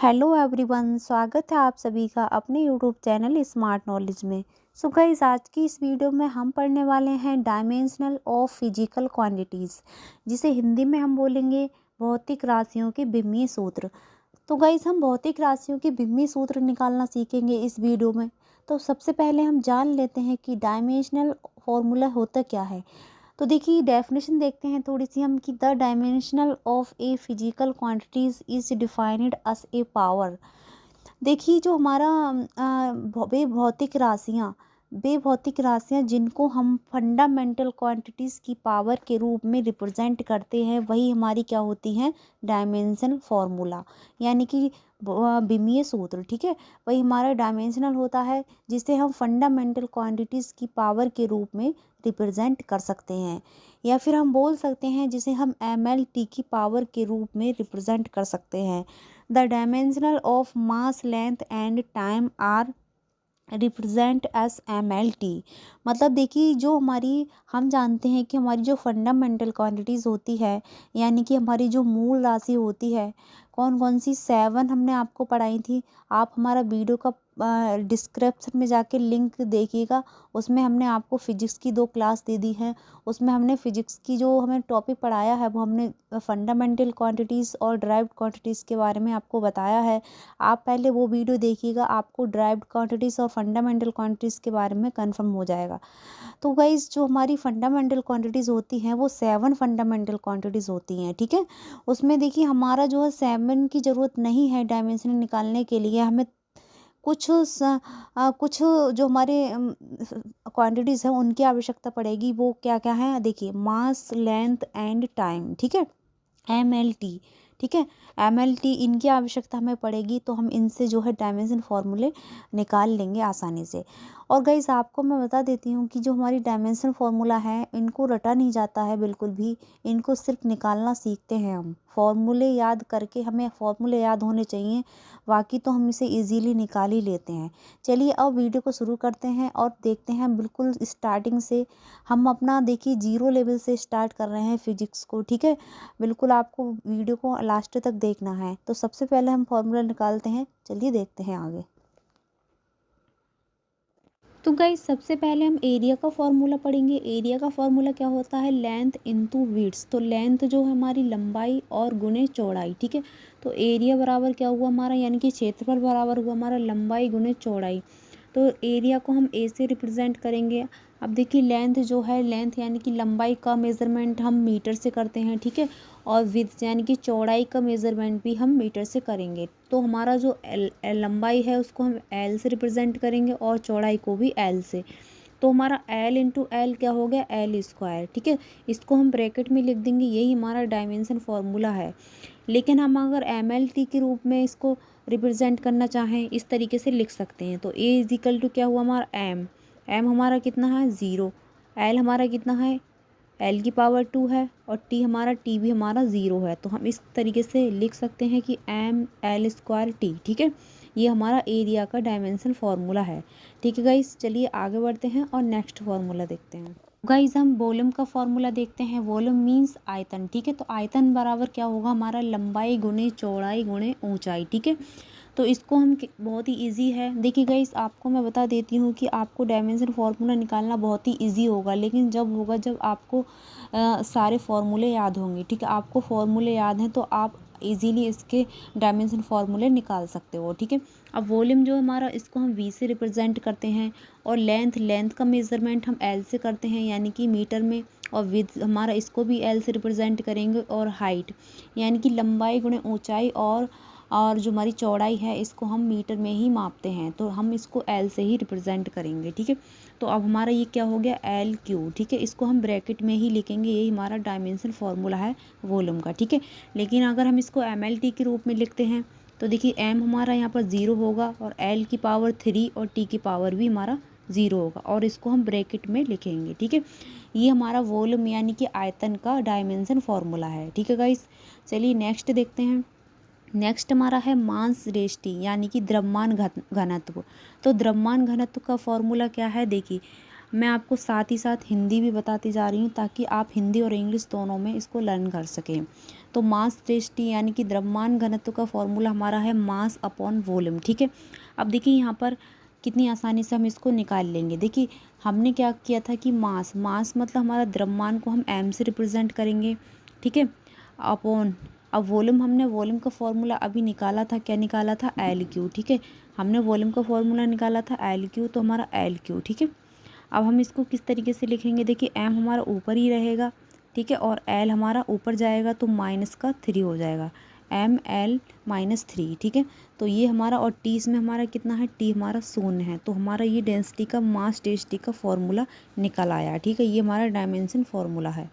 Hello everyone, स्वागत है आप सभी का अपने यूट्यूब चैनल स्मार्ट नॉलेज में। सो गाइस, आज की इस वीडियो में हम पढ़ने वाले हैं डायमेंशनल ऑफ फिजिकल क्वांटिटीज़, जिसे हिंदी में हम बोलेंगे भौतिक राशियों के बिम्मीय सूत्र। तो गाइस, हम भौतिक राशियों के बिम्मीय सूत्र निकालना सीखेंगे इस वीडियो में। तो सबसे पहले हम जान लेते हैं कि डायमेंशनल फॉर्मूला होता क्या है। तो देखिए, डेफिनेशन देखते हैं थोड़ी सी हम कि the dimensional of a physical quantities is defined us A power. देखिए, जो हमारा बेभौतिक राशियाँ जिनको हम फंडामेंटल क्वांटिटीज़ की पावर के रूप में रिप्रेजेंट करते हैं, वही हमारी क्या होती हैं, डायमेंशनल फार्मूला, यानी कि बिमीय सूत्र। ठीक है, वही हमारा डायमेंशनल होता है, जिसे हम फंडामेंटल क्वांटिटीज़ की पावर के रूप में रिप्रेजेंट कर सकते हैं, या फिर हम बोल सकते हैं जिसे हम MLT की पावर के रूप में रिप्रेजेंट कर सकते हैं। The dimensional of mass, length and time are represent as MLT। मतलब देखिए, जो हमारी हम जानते हैं कि हमारी जो फंडामेंटल क्वांटिटीज़ होती है, यानी कि हमारी जो मूल राशि होती है, कौन कौन सी 7 हमने आपको पढ़ाई थी। आप हमारा वीडियो का डिस्क्रिप्शन में जाके लिंक देखिएगा, उसमें हमने आपको फिजिक्स की 2 क्लास दे दी हैं। उसमें हमने फिजिक्स की जो हमें टॉपिक पढ़ाया है, वो हमने फंडामेंटल क्वांटिटीज़ और ड्राइव्ड क्वांटिटीज़ के बारे में आपको बताया है। आप पहले वो वीडियो देखिएगा, आपको ड्राइव्ड क्वांटिटीज़ और फंडामेंटल क्वांटिटीज़ के बारे में कंफर्म हो जाएगा। तो गाइस, जो हमारी फंडामेंटल क्वांटिटीज़ होती हैं, वो 7 फंडामेंटल क्वांटिटीज़ होती हैं। ठीक है, उसमें देखिए, हमारा जो है 7 की ज़रूरत नहीं है डायमेंशन निकालने के लिए। हमें कुछ जो हमारे क्वांटिटीज़ हैं, उनकी आवश्यकता पड़ेगी। वो क्या क्या है, देखिए, मास, लेंथ एंड टाइम। ठीक है, MLT। ठीक है, MLT, इनकी आवश्यकता हमें पड़ेगी, तो हम इनसे जो है डायमेंशन फार्मूले निकाल लेंगे आसानी से। और गाइस, आपको मैं बता देती हूँ कि जो हमारी डायमेंशन फार्मूला है, इनको रटा नहीं जाता है बिल्कुल भी, इनको सिर्फ निकालना सीखते हैं हम। फॉर्मूले याद करके, हमें फॉर्मूले याद होने चाहिए, बाकी तो हम इसे इजीली निकाल ही लेते हैं। चलिए, अब वीडियो को शुरू करते हैं और देखते हैं बिल्कुल स्टार्टिंग से। हम अपना देखिए 0 लेवल से स्टार्ट कर रहे हैं फिजिक्स को। ठीक है, बिल्कुल आपको वीडियो को लास्ट तक देखना है। तो सबसे पहले हम फॉर्मूला निकालते हैं, चलिए देखते हैं आगे। तो गाइस, सबसे पहले हम एरिया का फॉर्मूला पढ़ेंगे। एरिया का फॉर्मूला क्या होता है, लेंथ इनटू विड्थ। तो लेंथ जो है हमारी लंबाई और गुणे चौड़ाई। ठीक है, तो एरिया बराबर क्या हुआ हमारा, यानी कि क्षेत्रफल बराबर हुआ हमारा लंबाई गुणे चौड़ाई। तो एरिया को हम ए से रिप्रेजेंट करेंगे। अब देखिए, लेंथ जो है, लेंथ यानी कि लंबाई का मेज़रमेंट हम मीटर से करते हैं। ठीक है, और विड्थ यानी कि चौड़ाई का मेज़रमेंट भी हम मीटर से करेंगे। तो हमारा जो लंबाई है, उसको हम L से रिप्रेजेंट करेंगे और चौड़ाई को भी L से। तो हमारा L इंटू L क्या हो गया, L स्क्वायर। ठीक है, इसको हम ब्रैकेट में लिख देंगे, यही हमारा डायमेंशन फार्मूला है। लेकिन हम अगर MLT के रूप में इसको रिप्रेजेंट करना चाहें, इस तरीके से लिख सकते हैं। तो A इज इक्वल टू क्या हुआ हमारा M हमारा कितना है 0, L हमारा कितना है, L की पावर 2 है, और T भी हमारा 0 है। तो हम इस तरीके से लिख सकते हैं कि ML स्क्वायर T। ठीक है, ये हमारा एरिया का डायमेंशन फार्मूला है। ठीक है गाइस, चलिए आगे बढ़ते हैं और नेक्स्ट फार्मूला देखते हैं। गाइस, हम वॉल्यूम का फॉर्मूला देखते हैं। वॉल्यूम मीन्स आयतन। ठीक है, तो आयतन बराबर क्या होगा हमारा, लंबाई गुणे चौड़ाई गुणे ऊंचाई। ठीक है, तो इसको हम बहुत ही इजी है। देखिए गाइस, आपको मैं बता देती हूँ कि आपको डायमेंशन फार्मूला निकालना बहुत ही इजी होगा, लेकिन जब होगा जब आपको सारे फार्मूले याद होंगे। ठीक है, आपको फार्मूले याद हैं, तो आप इजीली इसके डायमेंशन फार्मूले निकाल सकते हो। ठीक है, अब वॉल्यूम जो हमारा, इसको हम V से रिप्रेजेंट करते हैं, और लेंथ का मेज़रमेंट हम L से करते हैं, यानी कि मीटर में। और विड्थ हमारा, इसको भी L से रिप्रेजेंट करेंगे। और हाइट यानी कि लंबाई गुणे ऊंचाई, और जो हमारी चौड़ाई है, इसको हम मीटर में ही मापते हैं, तो हम इसको L से ही रिप्रेजेंट करेंगे। ठीक है, तो अब हमारा ये क्या हो गया, LQ। ठीक है, इसको हम ब्रैकेट में ही लिखेंगे, यही हमारा डायमेंशन फार्मूला है वॉल्यूम का। ठीक है, लेकिन अगर हम इसको MLT के रूप में लिखते हैं, तो देखिए M हमारा यहाँ पर 0 होगा, और L की पावर 3 और T की पावर भी हमारा 0 होगा, और इसको हम ब्रैकेट में लिखेंगे। ठीक है, ये हमारा वॉल्यूम यानी कि आयतन का डायमेंशन फार्मूला है। ठीक है गाइस, चलिए नेक्स्ट देखते हैं। नेक्स्ट हमारा है मास रेस्टी, यानी कि द्रव्यमान घनत्व। तो द्रव्यमान घनत्व का फॉर्मूला क्या है, देखिए, मैं आपको साथ ही साथ हिंदी भी बताती जा रही हूँ ताकि आप हिंदी और इंग्लिश दोनों में इसको लर्न कर सकें। तो मास डेंसिटी यानी कि द्रव्यमान घनत्व का फॉर्मूला हमारा है मास अपॉन वॉल्यूम, ठीक है। अब देखिए यहाँ पर कितनी आसानी से हम इसको निकाल लेंगे। देखिए हमने क्या किया था कि मास मतलब हमारा द्रव्यमान को हम एम से रिप्रेजेंट करेंगे, ठीक है, अपॉन, अब वॉल्यूम हमने वॉल्यूम का फॉर्मूला अभी निकाला था, क्या निकाला था, एल क्यू, ठीक है। हमने वॉल्यूम का फॉर्मूला निकाला था एल क्यू, तो हमारा एल क्यू, ठीक है। अब हम इसको किस तरीके से लिखेंगे, देखिए एम हमारा ऊपर ही रहेगा, ठीक है, और एल हमारा ऊपर जाएगा तो माइनस का 3 हो जाएगा, एम एल माइनस 3, ठीक है। तो ये हमारा, और टी इसमें हमारा कितना है, टी हमारा 0 है। तो हमारा ये डेंसिटी का, मास डेंसिटी का फॉर्मूला निकल आया, ठीक है। ये हमारा डायमेंशन फॉर्मूला है।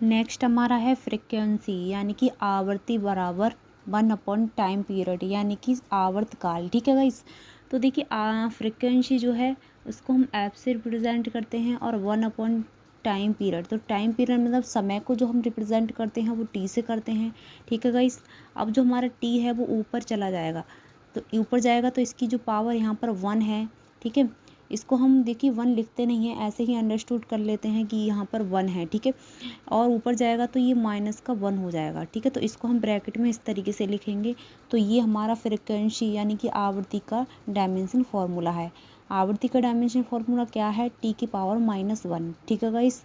नेक्स्ट हमारा है फ्रीक्वेंसी यानी कि आवर्ती बराबर 1 अपॉन टाइम पीरियड यानी कि आवर्तकाल, ठीक है गाइस। तो देखिए फ्रीक्वेंसी जो है उसको हम एफ से रिप्रेजेंट करते हैं और 1 अपॉन टाइम पीरियड, तो टाइम पीरियड मतलब समय को जो हम रिप्रेजेंट करते हैं वो टी से करते हैं, ठीक है गाइस। अब जो हमारा टी है वो ऊपर चला जाएगा, तो ऊपर जाएगा तो इसकी जो पावर यहाँ पर 1 है, ठीक है। इसको हम देखिए 1 लिखते नहीं हैं, ऐसे ही अंडरस्टूड कर लेते हैं कि यहाँ पर 1 है, ठीक है। और ऊपर जाएगा तो ये माइनस का 1 हो जाएगा, ठीक है। तो इसको हम ब्रैकेट में इस तरीके से लिखेंगे। तो ये हमारा फ्रीक्वेंसी यानी कि आवृत्ति का डायमेंशन फार्मूला है। आवृत्ति का डायमेंशन फार्मूला क्या है, टी की पावर -1, ठीक है गाइस।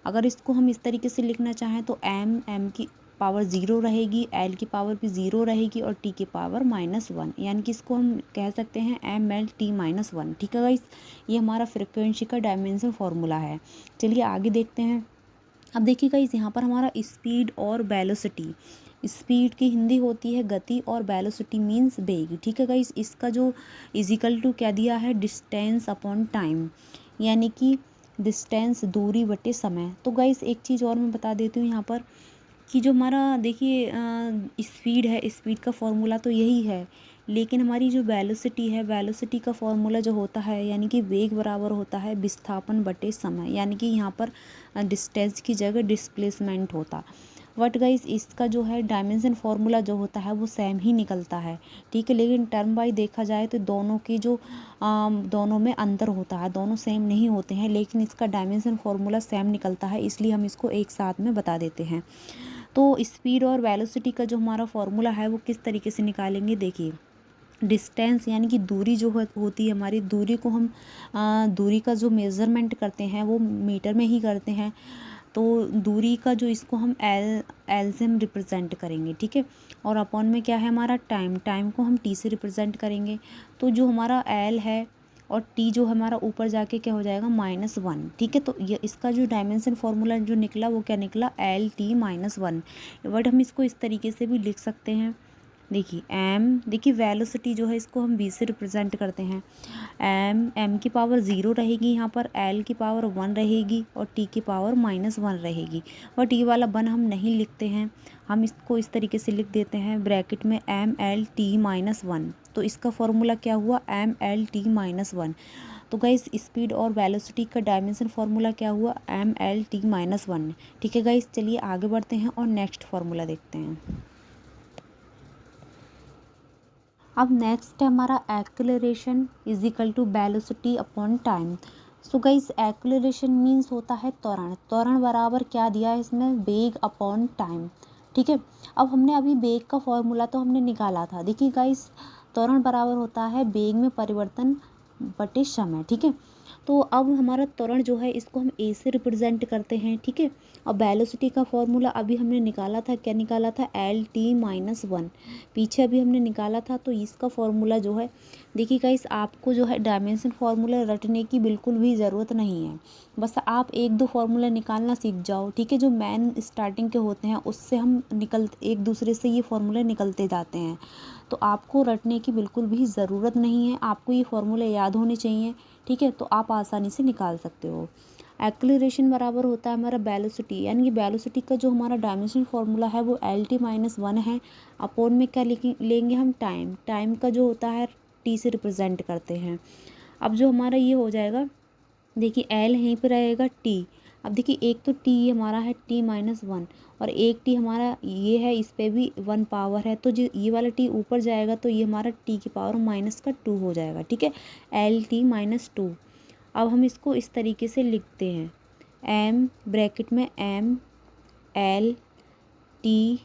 अगर इसको हम इस तरीके से लिखना चाहें तो एम की पावर 0 रहेगी, एल की पावर भी 0 रहेगी और टी की पावर -1, यानी कि इसको हम कह सकते हैं एम एल टी -1, ठीक है गाइस। ये हमारा फ्रीक्वेंसी का डायमेंशन फार्मूला है। चलिए आगे देखते हैं। अब देखिए गाइस यहाँ पर हमारा स्पीड और वेलोसिटी, स्पीड की हिंदी होती है गति और वेलोसिटी मीन्स वेग, ठीक है गाइस। इसका जो इजिकल टू क्या दिया है, डिस्टेंस अपॉन टाइम, यानी कि डिस्टेंस दूरी बटे समय। तो गाइस एक चीज़ और मैं बता देती हूँ यहाँ पर कि जो हमारा देखिए स्पीड है, स्पीड का फॉर्मूला तो यही है, लेकिन हमारी जो वेलोसिटी है, वेलोसिटी का फॉर्मूला जो होता है यानी कि वेग बराबर होता है विस्थापन बटे समय, यानी कि यहाँ पर डिस्टेंस की जगह डिस्प्लेसमेंट होता। बट गाइस इसका जो है डायमेंशन फार्मूला जो होता है वो सेम ही निकलता है, ठीक है। लेकिन टर्म बाई देखा जाए तो दोनों की जो दोनों में अंतर होता है, दोनों सेम नहीं होते हैं, लेकिन इसका डायमेंशन फार्मूला सेम निकलता है, इसलिए हम इसको एक साथ में बता देते हैं। तो स्पीड और वेलोसिटी का जो हमारा फार्मूला है वो किस तरीके से निकालेंगे, देखिए डिस्टेंस यानी कि दूरी जो होती है हमारी, दूरी को हम दूरी का जो मेज़रमेंट करते हैं वो मीटर में ही करते हैं। तो दूरी का जो इसको हम एल से हम रिप्रेजेंट करेंगे, ठीक है। और अपॉन में क्या है हमारा टाइम को हम टी से रिप्रेजेंट करेंगे। तो जो हमारा एल है और टी जो हमारा ऊपर जाके क्या हो जाएगा, -1, ठीक है। तो ये इसका जो डायमेंशन फार्मूला जो निकला वो क्या निकला, एल टी -1। बट हम इसको इस तरीके से भी लिख सकते हैं, देखिए देखिए वेलोसिटी जो है इसको हम v से रिप्रेजेंट करते हैं। m की पावर 0 रहेगी यहाँ पर, l की पावर 1 रहेगी और t की पावर -1 रहेगी। बट ये वाला 1 हम नहीं लिखते हैं, हम इसको इस तरीके से लिख देते हैं ब्रैकेट में m_l_t -1। तो इसका फॉर्मूला क्या हुआ, m_l_t -1। तो गाइस स्पीड और वेलोसिटी का डायमेंशन फार्मूला क्या हुआ, m_l_t -1, ठीक है गाइस। चलिए आगे बढ़ते हैं और नेक्स्ट फार्मूला देखते हैं। अब नेक्स्ट है हमारा acceleration is equal to velocity upon time. So guys acceleration means होता है त्वरण, त्वरण बराबर क्या दिया है इसमें, वेग अपॉन टाइम, ठीक है। अब हमने अभी वेग का फॉर्मूला तो हमने निकाला था, देखिए गाइस त्वरण बराबर होता है वेग में परिवर्तन बटे समय, ठीक है। तो अब हमारा त्वरण जो है इसको हम ए से रिप्रेजेंट करते हैं, ठीक है। अब वेलोसिटी का फॉर्मूला अभी हमने निकाला था, क्या निकाला था, LT -1, पीछे अभी हमने निकाला था। तो इसका फॉर्मूला जो है देखिए गाइस आपको जो है डायमेंशन फार्मूला रटने की बिल्कुल भी ज़रूरत नहीं है, बस आप 1-2 फार्मूला निकालना सीख जाओ, ठीक है। जो मेन स्टार्टिंग के होते हैं उससे हम एक दूसरे से ये फार्मूले निकलते जाते हैं। तो आपको रटने की बिल्कुल भी ज़रूरत नहीं है, आपको ये फार्मूले याद होने चाहिए, ठीक है। तो आप आसानी से निकाल सकते हो। एक्सेलरेशन बराबर होता है हमारा वेलोसिटी, यानी कि वेलोसिटी का जो हमारा डायमेंशन फार्मूला है वो LT -1 है। अपॉन में क्या लेंगे हम, टाइम का जो होता है टी से रिप्रेजेंट करते हैं। अब जो हमारा ये हो जाएगा, देखिए एल यहीं पर रहेगा टी, अब देखिए एक तो टी हमारा है टी माइनस वन, और एक टी हमारा ये है, इस पे भी वन पावर है, तो जो ये वाला टी ऊपर जाएगा तो ये हमारा टी की पावर माइनस का टू हो जाएगा, ठीक है, एल टी माइनस टू। अब हम इसको इस तरीके से लिखते हैं, एम ब्रैकेट में M L T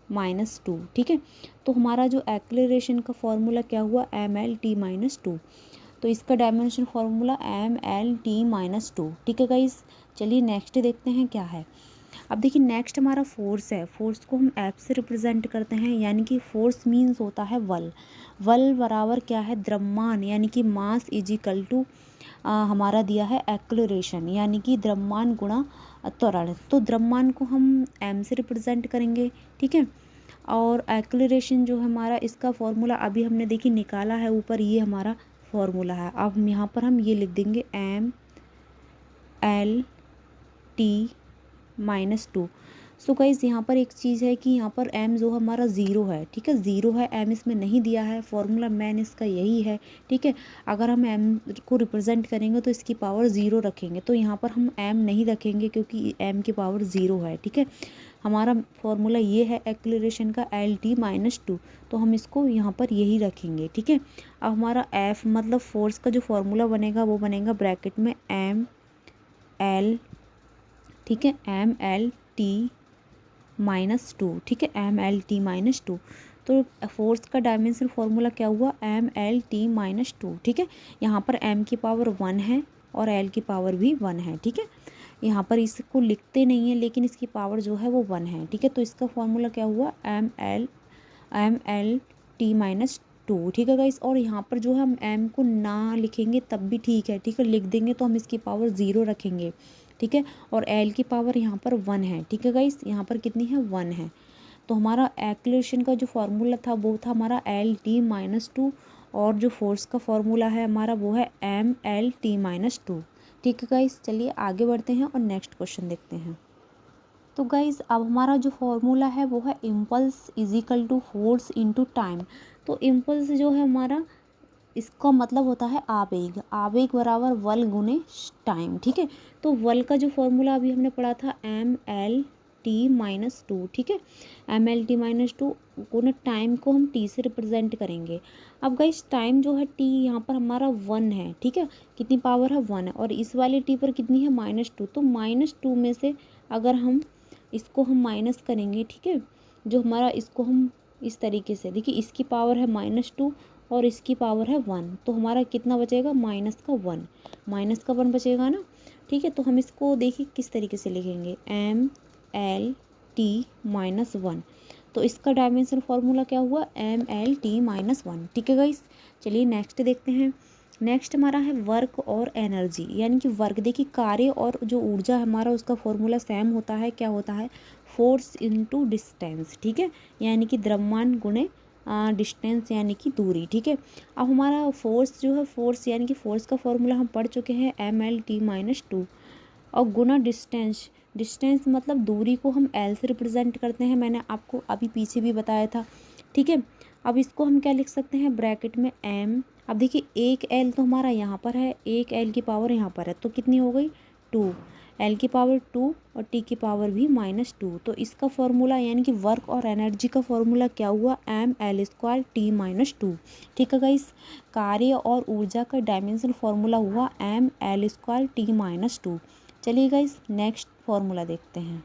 minus two, ठीक है। तो हमारा जो एक्सेलरेशन का फॉर्मूला क्या हुआ, M L T minus two. तो इसका dimension formula M L T minus two, ठीक है गाइस। चलिए नेक्स्ट देखते हैं क्या है। अब देखिए नेक्स्ट हमारा फोर्स है, फोर्स को हम एफ से रिप्रेजेंट करते हैं, यानी कि फोर्स मीन्स होता है वल। वल बराबर क्या है, द्रव्यमान यानी कि मास इज इक्वल टू हमारा दिया है एक्सेलरेशन, यानी कि द्रव्यमान गुणा त्वरण। तो द्रव्यमान को हम एम से रिप्रेजेंट करेंगे, ठीक है। और एक्सेलरेशन जो हमारा इसका फॉर्मूला अभी हमने देखी निकाला है ऊपर, ये हमारा फॉर्मूला है। अब यहाँ पर हम ये लिख देंगे M L T minus two. So guys यहाँ पर एक चीज़ है कि यहाँ पर m जो हमारा ज़ीरो है, ठीक है, ज़ीरो है, m इसमें नहीं दिया है, फॉर्मूला मेन इसका यही है, ठीक है। अगर हम m को रिप्रेजेंट करेंगे तो इसकी पावर ज़ीरो रखेंगे, तो यहाँ पर हम m नहीं रखेंगे क्योंकि m की पावर ज़ीरो है, ठीक है। हमारा फॉर्मूला ये है एक्सेलरेशन का एल टी माइनस टू, तो हम इसको यहाँ पर यही रखेंगे, ठीक है। अब हमारा f मतलब फोर्स का जो फॉर्मूला बनेगा वो बनेगा ब्रैकेट में एम एल, ठीक है, M L T minus two, ठीक है, M L T minus two. तो फोर्स का डायमेंशन फॉर्मूला क्या हुआ, M L T minus two, ठीक है। यहाँ पर m की पावर वन है और l की पावर भी वन है, ठीक है। यहाँ पर इसको लिखते नहीं है लेकिन इसकी पावर जो है वो वन है, ठीक है। तो इसका फॉर्मूला क्या हुआ, M L T minus two, ठीक है गाइस। और यहाँ पर जो है हम m को ना लिखेंगे तब भी ठीक है, ठीक है, लिख देंगे तो हम इसकी पावर ज़ीरो रखेंगे, ठीक है। और l की पावर यहाँ पर वन है, ठीक है गाइस, यहाँ पर कितनी है, वन है। तो हमारा एक्सेलरेशन का जो फॉर्मूला था वो था हमारा एल टी माइनस टू, और जो फोर्स का फॉर्मूला है हमारा वो है M L T minus two, ठीक है गाइस। चलिए आगे बढ़ते हैं और नेक्स्ट क्वेश्चन देखते हैं। तो गाइस अब हमारा जो फॉर्मूला है वो है impulse is equal to force into time. तो इम्पल्स जो है हमारा, इसका मतलब होता है आवेग, आवेग बराबर वल गुने टाइम, ठीक है। तो वल का जो फॉर्मूला अभी हमने पढ़ा था M L T minus two, ठीक है, M L T minus two गुने टाइम को हम टी से रिप्रेजेंट करेंगे। अब गाइस टाइम जो है टी यहाँ पर हमारा वन है, ठीक है, कितनी पावर है, वन है, और इस वाले टी पर कितनी है, माइनस टू। तो माइनस टू में से अगर हम इसको हम माइनस करेंगे, ठीक है, जो हमारा इसको हम इस तरीके से देखिए, इसकी पावर है माइनस टू और इसकी पावर है वन, तो हमारा कितना बचेगा, माइनस का वन, माइनस का वन बचेगा ना, ठीक है। तो हम इसको देखिए किस तरीके से लिखेंगे, M L T minus one. तो इसका डायमेंशन फॉर्मूला क्या हुआ, M L T minus one, ठीक है गाइस। चलिए नेक्स्ट देखते हैं। नेक्स्ट हमारा है वर्क और एनर्जी, यानी कि वर्क, देखिए कार्य और जो ऊर्जा हमारा उसका फॉर्मूला सेम होता है, क्या होता है, फोर्स इनटू डिस्टेंस, ठीक है, यानी कि द्रव्यमान गुणे डिस्टेंस यानी कि दूरी, ठीक है। अब हमारा फोर्स जो है, फोर्स यानी कि फोर्स का फॉर्मूला हम पढ़ चुके हैं, M L T minus two, और गुना डिस्टेंस, डिस्टेंस मतलब दूरी को हम एल से रिप्रेजेंट करते हैं, मैंने आपको अभी पीछे भी बताया था, ठीक है। अब इसको हम क्या लिख सकते हैं, ब्रैकेट में एम, अब देखिए एक एल तो हमारा यहाँ पर है, एक एल की पावर यहाँ पर है, तो कितनी हो गई, टू, एल की पावर टू और टी की पावर भी माइनस टू। तो इसका फॉर्मूला यानी कि वर्क और एनर्जी का फॉर्मूला क्या हुआ, M L square T minus two, ठीक है गाइस। कार्य और ऊर्जा का डायमेंशन फॉर्मूला हुआ M L square T minus two. चलिए गाइस नेक्स्ट फॉर्मूला देखते हैं।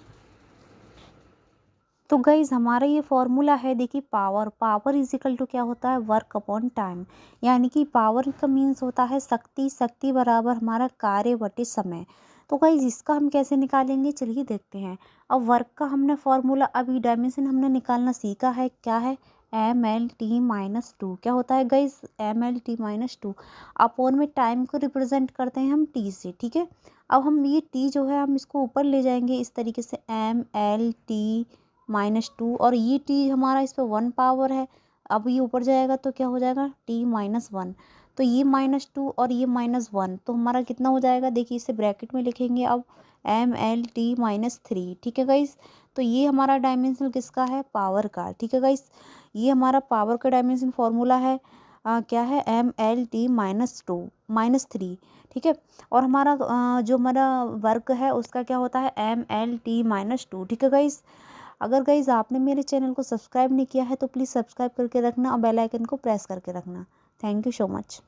तो गाइज हमारा ये फॉर्मूला है, देखिए power, power is equal to क्या होता है, वर्क अपॉन टाइम, यानी कि पावर का मीन्स होता है शक्ति, शक्ति बराबर हमारा कार्य बटे समय। तो गाइज इसका हम कैसे निकालेंगे, चलिए देखते हैं। अब वर्क का हमने फॉर्मूला अभी डायमेंशन हमने निकालना सीखा है, क्या है, M L T minus two, क्या होता है guys, M L T minus two, upon में टाइम को रिप्रेजेंट करते हैं हम टी से, ठीक है। अब हम ये टी जो है हम इसको ऊपर ले जाएंगे इस तरीके से, M L T minus two, और ये टी हमारा इस पर वन पावर है, अब ये ऊपर जाएगा तो क्या हो जाएगा, टी माइनस वन। तो ये माइनस टू और ये माइनस वन, तो हमारा कितना हो जाएगा, देखिए इसे ब्रैकेट में लिखेंगे अब, M L T minus three, ठीक है गाइस। तो ये हमारा डायमेंशन किसका है, पावर का, ठीक है गाइस, ये हमारा पावर का डायमेंशन फॉर्मूला है। क्या है MLT -3, ठीक है। और हमारा जो हमारा वर्क है उसका क्या होता है MLT-2, ठीक है गाइस। अगर गाइस आपने मेरे चैनल को सब्सक्राइब नहीं किया है तो प्लीज़ सब्सक्राइब करके रखना और बेल आइकन को प्रेस करके रखना। Thank you so much.